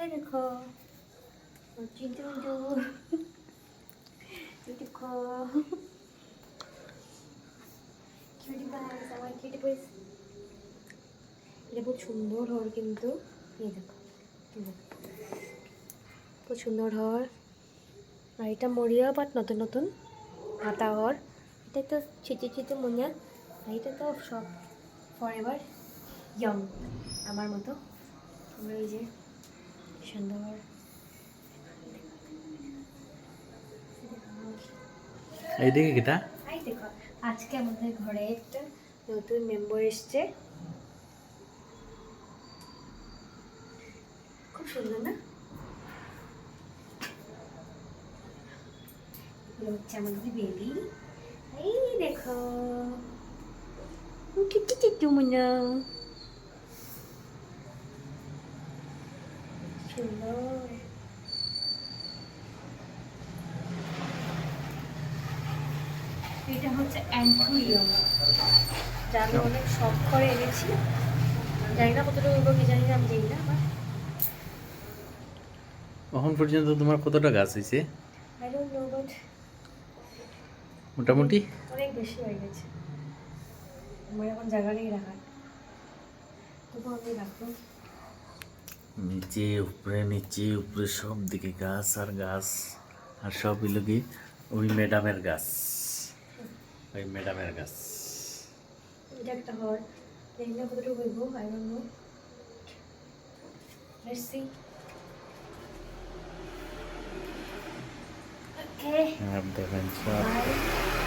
এই দেখো চিন্টু মিন্টু এই দেখো কিউটি পাইস আমার কিউটি পাইস। এটা বহুত সুন্দর হর কিন্তু এই দেখো খুব সুন্দর হর। আর এটা মরিয়া বাট নতুন নতুন হাতা হর। এটা তো ছিটে ছিটে মরিয়া আর এটা তো সব ফর এভার ইয়ং আমার মতো। আমরা এই যে সুন্দর এইদিকে কিটা এই দেখো আজকে আমাদের ঘরে একটা নতুন মেম্বার এসছে। খুব সুন্দর না? এগুলো হচ্ছে আমাদের বেবি। এই দেখো কিট্টু কিট্টু মুন্না সুন্দর। এটা হচ্ছে অ্যান্থুরিয়াম, যা আমি অনেক শখ করে এনেছি। জানি না কতটা উঠবো কি জানি না, আমি জানি না আবার। এখন পর্যন্ত তোমার কতটা গাছ হয়েছে? আই ডোন্ট নো বাট মোটামুটি অনেক বেশি হয়ে গেছে। আমার এখন জায়গা নেই রাখার, তবু আমি রাখবো। নিচে উপরে সব দিকে গাছ আর গাছ। আর সব হইল কি ওই ম্যাডামের গাছ, ওই ম্যাডামের গাছ। এটা একটা হর, জানি না কতটা হইব, I don't know, let's see. Okay আর দেখেন সব বাই।